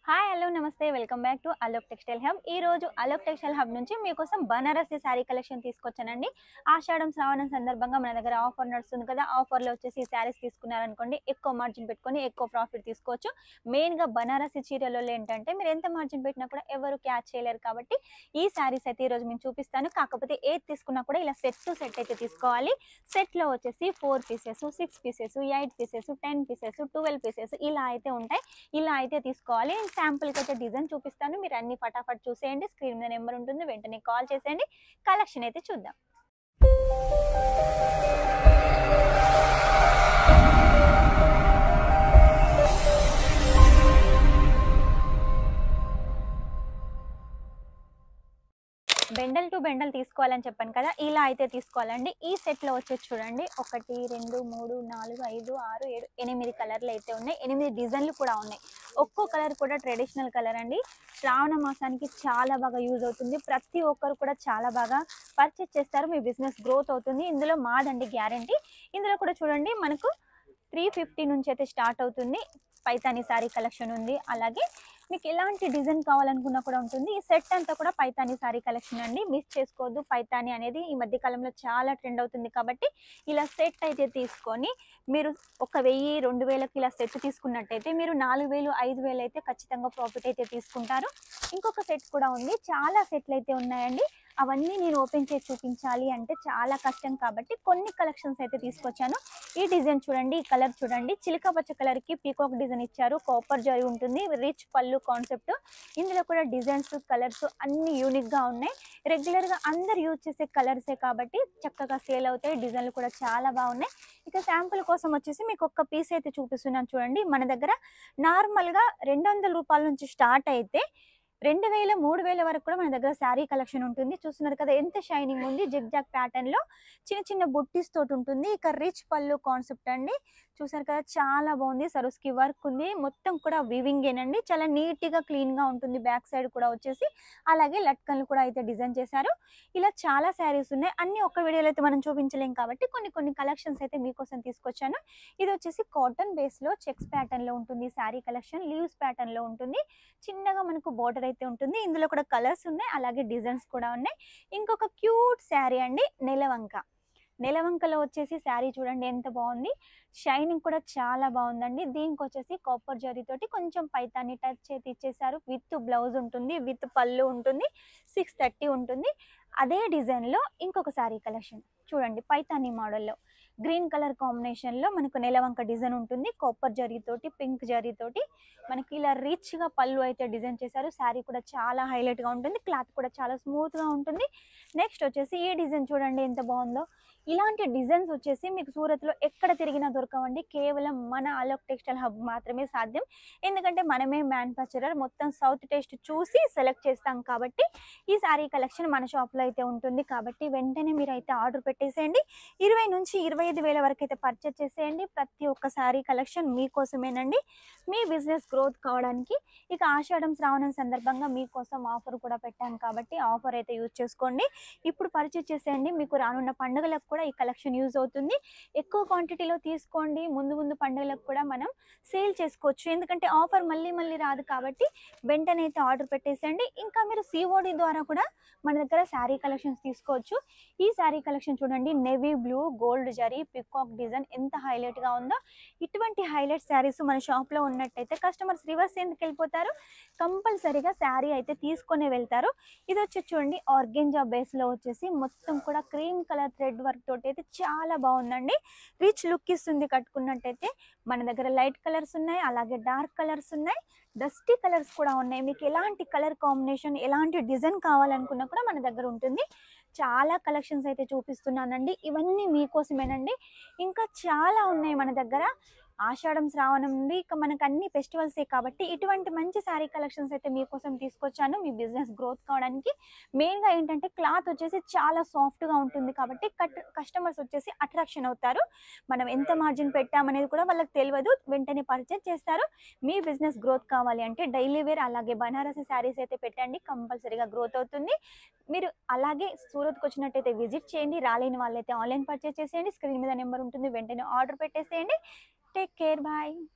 Hi hello నమస్తే welcome back to Alok textile hub. ఈ రోజు అలోక్ టెక్స్టైల్ హబ్ నుంచి మీకోసం బనారసి శారీ కలెక్షన్ తీసుకొచ్చానండి. ఆషాఢం శ్రావణం సందర్భంగా మన దగ్గర ఆఫర్ నడుస్తుంది కదా. ఆఫర్లో వచ్చేసి ఈ శారీస్ తీసుకున్నారనుకోండి ఎక్కువ మార్జిన్ పెట్టుకొని ఎక్కువ ప్రాఫిట్ తీసుకోవచ్చు. మెయిన్గా బనారసి చీరలలో ఏంటంటే మీరు ఎంత మార్జిన్ పెట్టినా కూడా ఎవరు క్యాచ్ చేయలేరు కాబట్టి ఈ శారీస్ అయితే ఈరోజు నేను చూపిస్తాను. కాకపోతే ఏది తీసుకున్నా కూడా ఇలా సెట్ టు సెట్ అయితే తీసుకోవాలి. సెట్లో వచ్చేసి 4 pieces, 6 pieces, 8 pieces, 10 pieces, 12 pieces ఇలా అయితే ఉంటాయి. ఇలా అయితే తీసుకోవాలి. శాంపుల్కి అయితే డిజైన్ చూపిస్తాను. మీరు అన్ని ఫటాఫట్ చూసేయండి. స్క్రీన్ మీద నెంబర్ ఉంటుంది, వెంటనే కాల్ చేసేయండి. కలెక్షన్ అయితే చూద్దాం. బెండల్ టు బెండల్ తీసుకోవాలని చెప్పాను కదా, ఇలా అయితే తీసుకోవాలండి. ఈ సెట్లో వచ్చేసి చూడండి 1 2 3 4 5 6 7 8 కలర్లు అయితే ఉన్నాయి. 8 డిజైన్లు కూడా ఉన్నాయి. ఒక్కో కలర్ కూడా ట్రెడిషనల్ కలర్ అండి. శ్రావణ మాసానికి చాలా బాగా యూజ్ అవుతుంది. ప్రతి ఒక్కరు కూడా చాలా బాగా పర్చేస్ చేస్తారు. మీ బిజినెస్ గ్రోత్ అవుతుంది. ఇందులో మాదండి గ్యారంటీ. ఇందులో కూడా చూడండి మనకు 350 నుంచి అయితే స్టార్ట్ అవుతుంది. పైతానీ సారీ కలెక్షన్ ఉంది. అలాగే మీకు ఎలాంటి డిజైన్ కావాలనుకున్నా కూడా ఉంటుంది. ఈ సెట్ అంతా కూడా పైతానీ సారీ కలెక్షన్ అండి. మిస్ చేసుకోవద్దు. పైతానీ అనేది ఈ మధ్య కాలంలో చాలా ట్రెండ్ అవుతుంది కాబట్టి ఇలా సెట్ అయితే తీసుకొని మీరు 1000 2000కి ఇలా సెట్ తీసుకున్నట్టయితే మీరు 4000 5000 అయితే ఖచ్చితంగా ప్రాఫిట్ అయితే తీసుకుంటారు. ఇంకొక సెట్ కూడా ఉంది. చాలా సెట్లు అయితే ఉన్నాయండి. అవన్నీ నేను ఓపెన్ చేసి చూపించాలి అంటే చాలా కష్టం కాబట్టి కొన్ని కలెక్షన్స్ అయితే తీసుకొచ్చాను. ఈ డిజైన్ చూడండి, ఈ కలర్ చూడండి. చిలక పచ్చ కలర్కి పీకాక్ డిజైన్ ఇచ్చారు. కాపర్ జరీ ఉంటుంది. రిచ్ పళ్ళు కాన్సెప్ట్. ఇందులో కూడా డిజైన్స్ కలర్స్ అన్ని యూనిక్గా ఉన్నాయి. రెగ్యులర్గా అందరు యూజ్ చేసే కలర్సే కాబట్టి చక్కగా సేల్ అవుతాయి. డిజైన్లు కూడా చాలా బాగున్నాయి. ఇక శాంపుల్ కోసం వచ్చేసి మీకు ఒక్క పీస్ అయితే చూపిస్తున్నాను చూడండి. మన దగ్గర నార్మల్గా 200 రూపాయల నుంచి స్టార్ట్ అయితే 2000 3000 వరకు కూడా మన దగ్గర శారీ కలెక్షన్ ఉంటుంది. చూస్తున్నారు కదా ఎంత షైనింగ్ ఉంది. జిగ్ జాగ్ ప్యాటర్న్ లో చిన్న చిన్న బుట్టీస్ తోటి ఉంటుంది. ఇక రిచ్ పళ్ళు కాన్సెప్ట్ అండి. చూసారు కదా చాలా బాగుంది. సరుస్కి వర్క్ ఉంది. మొత్తం కూడా వీవింగ్ ఏనండి. చాలా నీట్ గా క్లీన్ గా ఉంటుంది. బ్యాక్ సైడ్ కూడా వచ్చేసి అలాగే లట్కన్లు కూడా అయితే డిజైన్ చేశారు. ఇలా చాలా శారీస్ ఉన్నాయి. అన్ని ఒక్క వీడియోలో అయితే మనం చూపించలేం కాబట్టి కొన్ని కలెక్షన్స్ అయితే మీకోసం తీసుకొచ్చాను. ఇది వచ్చేసి కాటన్ బేస్ లో చెక్స్ ప్యాటర్న్ లో ఉంటుంది. శారీ కలెక్షన్ లీవ్స్ ప్యాటర్న్ లో ఉంటుంది. చిన్నగా మనకు బోర్డర్ అయితే ఉంటుంది. ఇందులో కూడా కలర్స్ ఉన్నాయి. అలాగే డిజైన్స్ కూడా ఉన్నాయి. ఇంకొక క్యూట్ శారీ అండి, నెలవంకలో వచ్చేసి శారీ చూడండి ఎంత బాగుంది. షైనింగ్ కూడా చాలా బాగుందండి. దీనికి వచ్చేసి కాపర్ జరీతోటి కొంచెం పైతాని టచ్ అయితే ఇచ్చేసారు. విత్ బ్లౌజ్ ఉంటుంది, విత్ పళ్ళు ఉంటుంది. 630 ఉంటుంది. అదే డిజైన్లో ఇంకొక శారీ కలెక్షన్ చూడండి. పైతాని మోడల్లో గ్రీన్ కలర్ కాంబినేషన్లో మనకు నెలవంక డిజైన్ ఉంటుంది. కాపర్ జరీతోటి పింక్ జరీతోటి మనకి ఇలా రిచ్గా పళ్ళు అయితే డిజైన్ చేశారు. శారీ కూడా చాలా హైలైట్గా ఉంటుంది. క్లాత్ కూడా చాలా స్మూత్గా ఉంటుంది. నెక్స్ట్ వచ్చేసి ఈ డిజైన్ చూడండి ఎంత బాగుందో. ఇలాంటి డిజైన్స్ వచ్చేసి మీకు సూరత్లో ఎక్కడ తిరిగినా దొరకవండి. కేవలం మన అలోక్ టెక్స్టైల్ హబ్ మాత్రమే సాధ్యం. ఎందుకంటే మనమే మ్యానుఫ్యాక్చరర్. మొత్తం సౌత్ టేస్ట్ చూసి సెలెక్ట్ చేస్తాం కాబట్టి ఈ శారీ కలెక్షన్ మన షాప్లో అయితే ఉంటుంది. కాబట్టి వెంటనే మీరు అయితే ఆర్డర్ పెట్టేసేయండి. 20 నుంచి 25,000 వరకు అయితే పర్చేస్ చేసేయండి. ప్రతి ఒక్క శారీ కలెక్షన్ మీకోసమేనండి, మీ బిజినెస్ గ్రోత్ కావడానికి. ఇక ఆషాఢం శ్రావణం సందర్భంగా మీకోసం ఆఫర్ కూడా పెట్టాను కాబట్టి ఆఫర్ అయితే యూజ్ చేసుకోండి. ఇప్పుడు పర్చేస్ చేసేయండి. మీకు రానున్న పండుగలకు కూడా ఈ కలెక్షన్ యూజ్ అవుతుంది. ఎక్కువ క్వాంటిటీలో తీసుకోండి. ముందు పండుగలకు కూడా మనం సేల్ చేసుకోవచ్చు. ఎందుకంటే ఆఫర్ మళ్ళీ రాదు కాబట్టి వెంటనే అయితే ఆర్డర్ పెట్టేసేయండి. ఇంకా మీరు సిఓడి ద్వారా కూడా మన దగ్గర శారీ కలెక్షన్స్ తీసుకోవచ్చు. ఈ శారీ కలెక్షన్ చూడండి, navy blue gold zari peacock design ఎంత హైలైట్గా ఉందో. ఇటువంటి హైలైట్ శారీస్ మన షాప్లో ఉన్నట్టయితే కస్టమర్స్ రివర్స్ ఎందుకు వెళ్ళిపోతారు, కంపల్సరీగా శారీ అయితే తీసుకొని వెళ్తారు. ఇది వచ్చి చూడండి ఆర్గెంజా బేస్లో వచ్చేసి మొత్తం కూడా క్రీమ్ కలర్ థ్రెడ్ వర్క్ తోటి అయితే చాలా బాగుందండి. రిచ్ లుక్ ఇస్తుంది కట్టుకున్నట్టయితే. మన దగ్గర లైట్ కలర్స్ ఉన్నాయి, అలాగే డార్క్ కలర్స్ ఉన్నాయి, డస్టీ కలర్స్ కూడా ఉన్నాయి. మీకు ఎలాంటి కలర్ కాంబినేషన్ ఎలాంటి డిజైన్ కావాలనుకున్నా కూడా మన దగ్గర ఉంటుంది. చాలా కలెక్షన్స్ అయితే చూపిస్తున్నానండి. ఇవన్నీ మీకోసమేనండి. ఇంకా చాలా ఉన్నాయి మన దగ్గర. ఆషాఢం శ్రావణం నుండి ఇక మనకు అన్ని ఫెస్టివల్సే కాబట్టి ఇటువంటి మంచి శారీ కలెక్షన్స్ అయితే మీకోసం తీసుకొచ్చాను. మీ బిజినెస్ గ్రోత్ కావడానికి. మెయిన్గా ఏంటంటే క్లాత్ వచ్చేసి చాలా సాఫ్ట్గా ఉంటుంది కాబట్టి కస్టమర్స్ వచ్చేసి అట్రాక్షన్ అవుతారు. మనం ఎంత మార్జిన్ పెట్టామనేది కూడా వాళ్ళకి తెలియదు. వెంటనే పర్చేజ్ చేస్తారు. మీ బిజినెస్ గ్రోత్ కావాలి అంటే డైలీ వేర్ అలాగే బనారసి శారీస్ అయితే పెట్టండి. కంపల్సరీగా గ్రోత్ అవుతుంది. మీరు అలాగే సూరత్కి వచ్చినట్టయితే విజిట్ చేయండి. రాలేని వాళ్ళైతే ఆన్లైన్ పర్చేజ్ చేసేయండి. స్క్రీన్ మీద నెంబర్ ఉంటుంది, వెంటనే ఆర్డర్ పెట్టేసేయండి. Take care. Bye.